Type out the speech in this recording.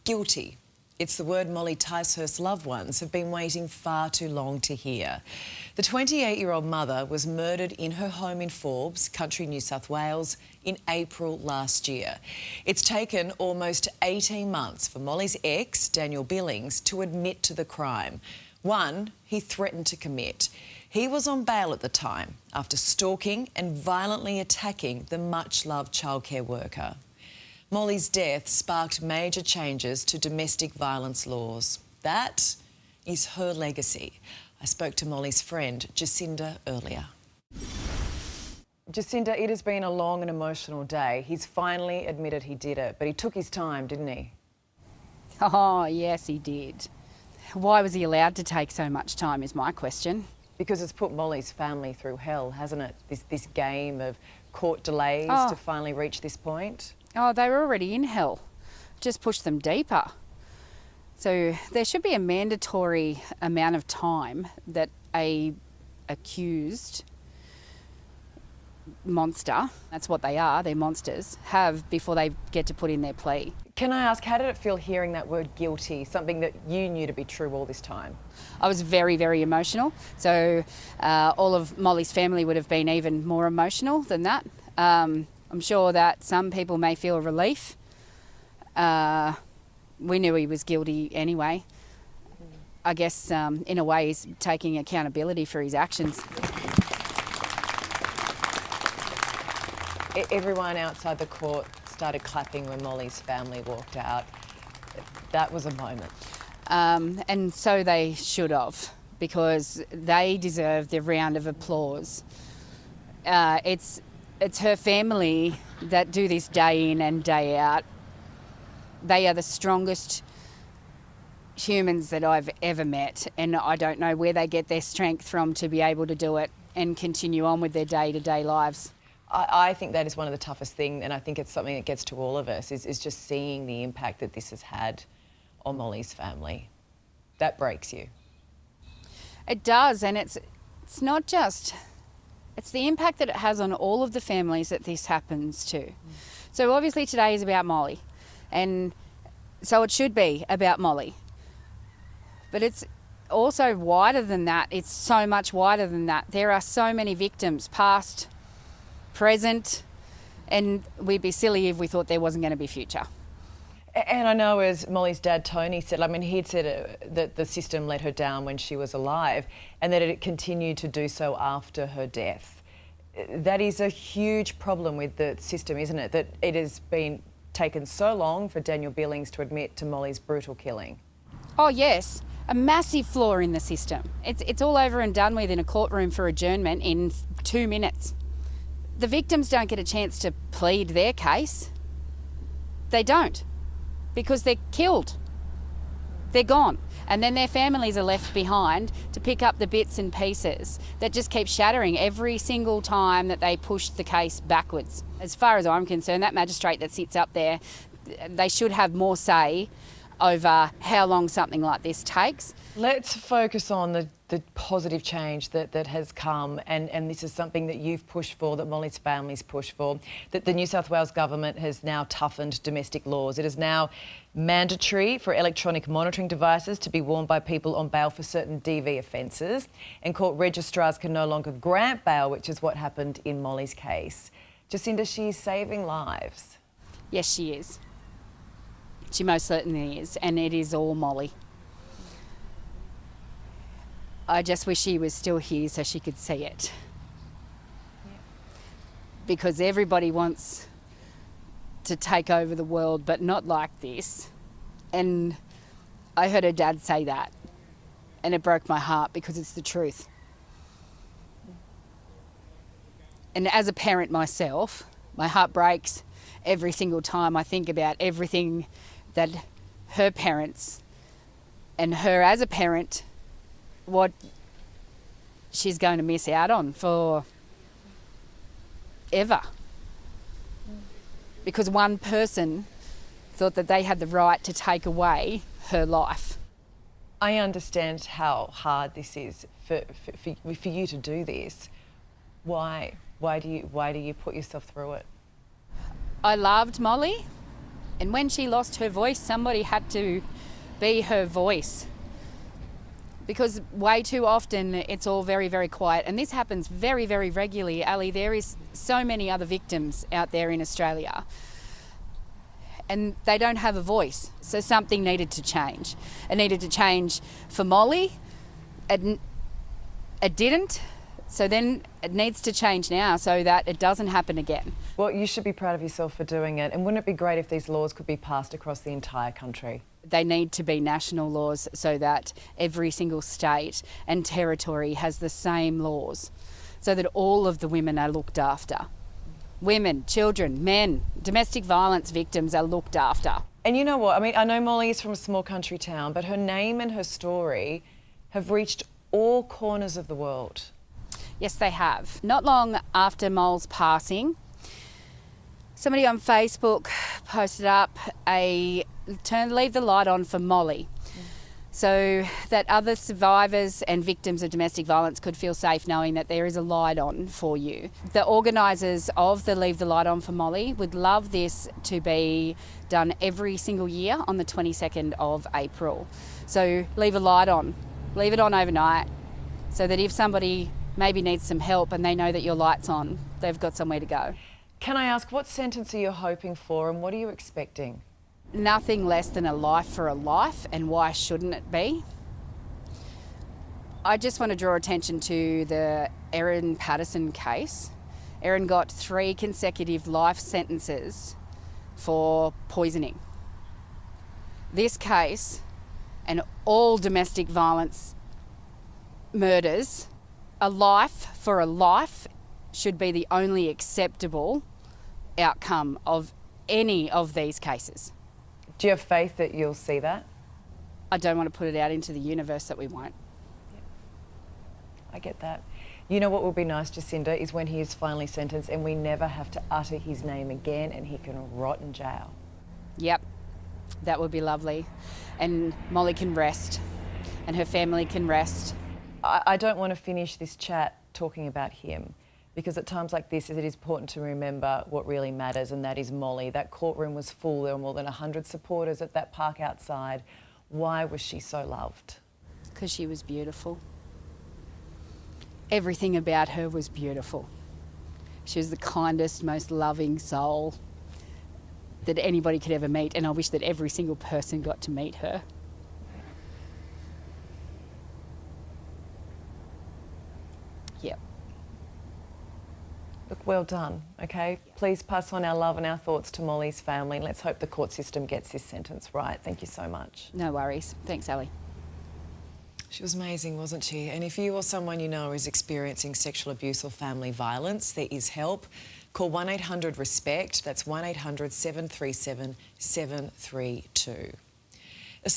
Guilty. It's the word Molly Ticehurst's loved ones have been waiting far too long to hear. The 28-year-old mother was murdered in her home in Forbes, country New South Wales, in April last year. It's taken almost 18 months for Molly's ex, Daniel Billings, to admit to the crime. One he threatened to commit. He was on bail at the time after stalking and violently attacking the much-loved childcare worker. Molly's death sparked major changes to domestic violence laws. That is her legacy. I spoke to Molly's friend, Jacinda, earlier. Jacinda, it has been a long and emotional day. He's finally admitted he did it, but he took his time, didn't he? Oh, yes, he did. Why was he allowed to take so much time is my question. Because it's put Molly's family through hell, hasn't it? This game of court delays to finally reach this point. Oh, they were already in hell. Just push them deeper. So there should be a mandatory amount of time that a accused monster, that's what they are, they're monsters, have before they get to put in their plea. Can I ask, how did it feel hearing that word guilty, something that you knew to be true all this time? I was very, very emotional. So all of Molly's family would have been even more emotional than that. I'm sure that some people may feel relief. We knew he was guilty anyway. I guess in a way he's taking accountability for his actions. Everyone outside the court started clapping when Molly's family walked out. That was a moment. And so they should have, because they deserve the round of applause. It's her family that do this day in and day out. They are the strongest humans that I've ever met, and I don't know where they get their strength from to be able to do it and continue on with their day-to-day lives. I think that is one of the toughest things, and I think it's something that gets to all of us, is just seeing the impact that this has had on Molly's family. That breaks you. It does, and it's not just... It's the impact that it has on all of the families that this happens to. So obviously today is about Molly, and so it should be about Molly. But it's also wider than that. It's so much wider than that. There are so many victims, past, present, and we'd be silly if we thought there wasn't going to be future. And I know, as Molly's dad, Tony, said, I mean, he'd said that the system let her down when she was alive and that it continued to do so after her death. That is a huge problem with the system, isn't it? That it has been taken so long for Daniel Billings to admit to Molly's brutal killing. Oh, yes. A massive flaw in the system. It's all over and done with in a courtroom for adjournment in 2 minutes. The victims don't get a chance to plead their case. They don't. Because they're killed. They're gone. And then their families are left behind to pick up the bits and pieces that just keep shattering every single time that they push the case backwards. As far as I'm concerned, that magistrate that sits up there, they should have more say over how long something like this takes. Let's focus on the positive change that has come, and this is something that you've pushed for, that Molly's family's pushed for, that the New South Wales government has now toughened domestic laws. It is now mandatory for electronic monitoring devices to be worn by people on bail for certain DV offences, and court registrars can no longer grant bail, which is what happened in Molly's case. Jacinda, she's saving lives. Yes, she is. She most certainly is, and it is all Molly. I just wish she was still here so she could see it. Yeah. Because everybody wants to take over the world, but not like this. And I heard her dad say that, and it broke my heart because it's the truth. And as a parent myself, my heart breaks every single time I think about everything that her parents and her as a parent, what she's going to miss out on for ever. Because one person thought that they had the right to take away her life. I understand how hard this is for you to do this. Why? Why do you put yourself through it? I loved Molly. And when she lost her voice, somebody had to be her voice. Because way too often it's all very, very quiet. And this happens very, very regularly. Ali, there is so many other victims out there in Australia and they don't have a voice. So something needed to change. It needed to change for Molly. It didn't. So then it needs to change now so that it doesn't happen again. Well, you should be proud of yourself for doing it. And wouldn't it be great if these laws could be passed across the entire country? They need to be national laws so that every single state and territory has the same laws so that all of the women are looked after. Women, children, men, domestic violence victims are looked after. And you know what? I mean, I know Molly is from a small country town, but her name and her story have reached all corners of the world. Yes, they have. Not long after Mol's passing, somebody on Facebook posted up a leave the light on for Molly so that other survivors and victims of domestic violence could feel safe knowing that there is a light on for you. The organisers of the Leave the Light On for Molly would love this to be done every single year on the 22nd of April. So leave a light on, leave it on overnight so that if somebody maybe needs some help and they know that your light's on, they've got somewhere to go. Can I ask, what sentence are you hoping for and what are you expecting? Nothing less than a life for a life, and why shouldn't it be? I just want to draw attention to the Erin Patterson case. Erin got 3 consecutive life sentences for poisoning. This case and all domestic violence murders, a life for a life should be the only acceptable outcome of any of these cases. Do you have faith that you'll see that? I don't want to put it out into the universe that we won't. I get that. You know what will be nice, Jacinda, is when he is finally sentenced and we never have to utter his name again and he can rot in jail. Yep, that would be lovely. And Molly can rest and her family can rest. I don't want to finish this chat talking about him, because at times like this it is important to remember what really matters, and that is Molly. That courtroom was full. There were more than 100 supporters at that park outside. Why was she so loved? Because she was beautiful. Everything about her was beautiful. She was the kindest, most loving soul that anybody could ever meet, and I wish that every single person got to meet her. Yep. Look, well done, okay? Please pass on our love and our thoughts to Molly's family, and let's hope the court system gets this sentence right. Thank you so much. No worries. Thanks, Ali. She was amazing, wasn't she? And if you or someone you know is experiencing sexual abuse or family violence, there is help. Call 1-800-RESPECT. That's 1-800-737-732.